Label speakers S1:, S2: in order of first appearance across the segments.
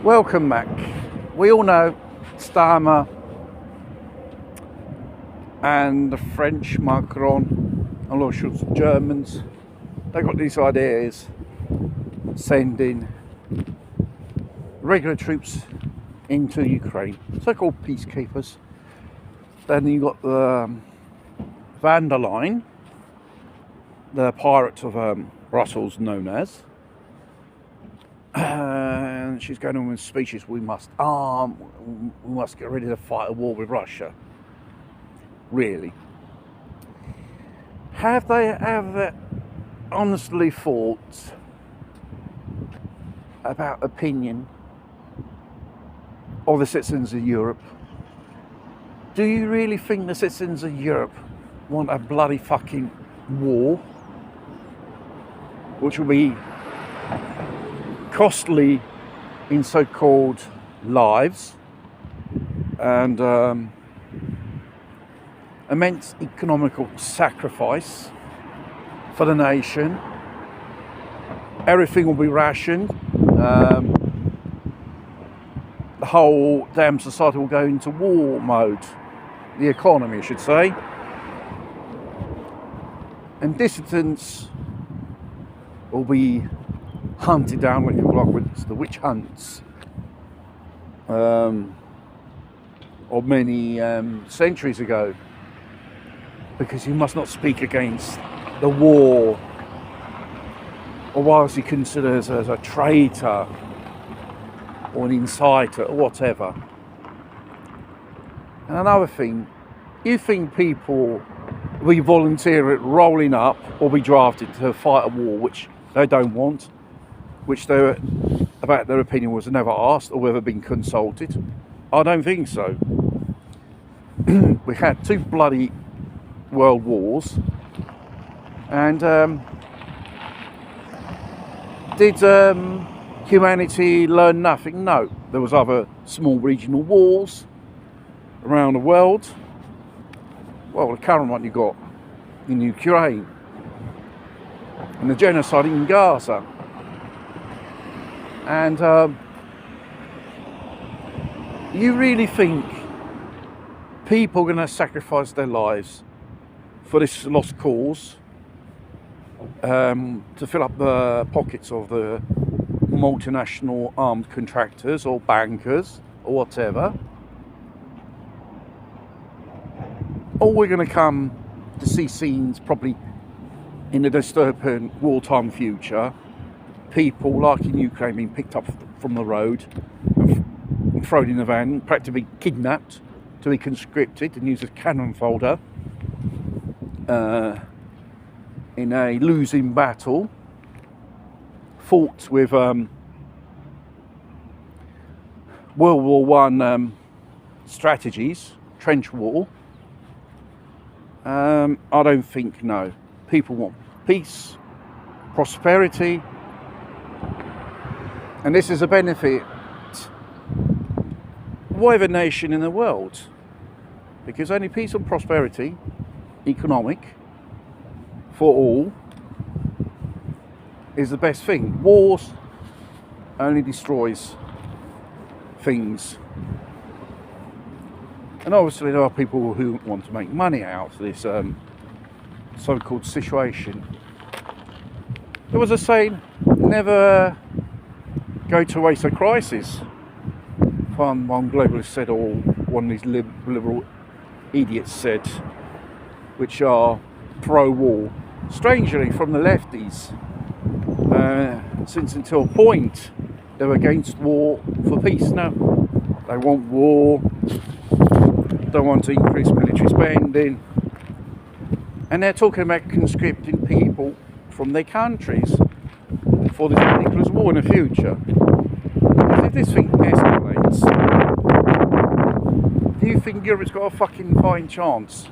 S1: Welcome back. We all know Starmer and the French Macron, a lot of Germans, they got these ideas sending regular troops into Ukraine, so-called peacekeepers. Then you got the van der Leyen, the pirate of Brussels known as, and she's going on with speeches. We must arm, we must get ready to fight a war with Russia. Really? Have they ever honestly thought about opinion of the citizens of Europe? Do you really think the citizens of Europe want a bloody fucking war, which will be costly in so-called lives and immense economical sacrifice for the nation? Everything will be rationed. The whole damn society will go into war mode. The economy, I should say. And dissidents will be hunted down like the witch hunts of many centuries ago, because you must not speak against the war, or whilst you consider as a traitor or an inciter or whatever. And another thing, you think people will be volunteering rolling up or be drafted to fight a war which they don't want, which they about their opinion was never asked or ever been consulted? I don't think so. We had 2 bloody world wars, and did humanity learn nothing? No. There was other small regional wars around the world. Well, the current one you got in Ukraine, and the genocide in Gaza. And you really think people are going to sacrifice their lives for this lost cause, to fill up the pockets of the multinational armed contractors or bankers or whatever? Or we're going to come to see scenes probably in the dystopian wartime future, people like in Ukraine being picked up from the road and thrown in a van, practically kidnapped to be conscripted and used as cannon fodder in a losing battle fought with World War One strategies, trench war. I don't think, no. People want peace, prosperity, and this is a benefit whatever nation in the world, because only peace and prosperity, economic, for all, is the best thing. Wars only destroys things. And obviously there are people who want to make money out of this so-called situation. There was a saying, never go to waste a crisis. One globalist said, or one of these liberal idiots said, which are pro-war. Strangely, from the lefties, since until a point, they were against war for peace. Now, they want war, don't want to increase military spending, and they're talking about conscripting people from their countries for this ridiculous war in the future. Because if this thing escalates, do you think Europe's got a fucking fine chance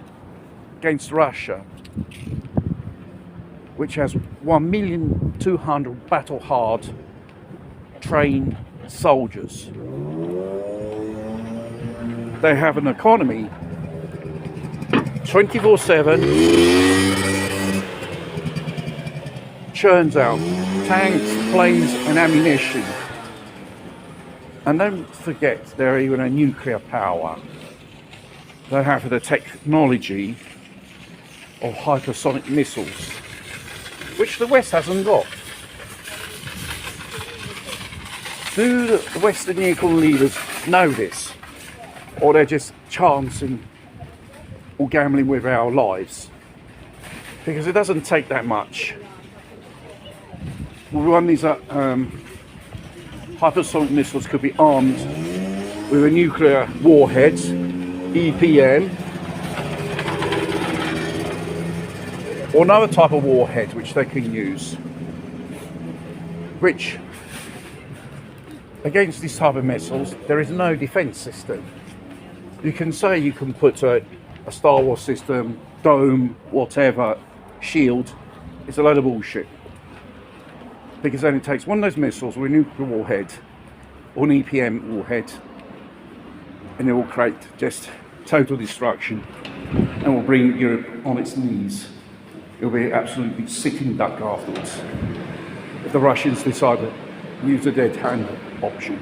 S1: against Russia, which has 1,200,000 battle-hard trained soldiers? They have an economy 24/7, churns out tanks, planes and ammunition. And don't forget, they're even a nuclear power. They have the technology of hypersonic missiles, which the West hasn't got. Do the Western nuclear leaders know this? Or they're just chancing or gambling with our lives? Because it doesn't take that much. One of these hypersonic missiles could be armed with a nuclear warhead, EPN, or another type of warhead which they can use, which against this type of missiles there is no defence system. You can say you can put a Star Wars system, dome, whatever, shield. It's a load of bullshit. Because then it takes one of those missiles with a nuclear warhead or an EPM warhead, and it will create just total destruction and will bring Europe on its knees. It'll be absolutely sitting duck afterwards if the Russians decide to use the dead hand option.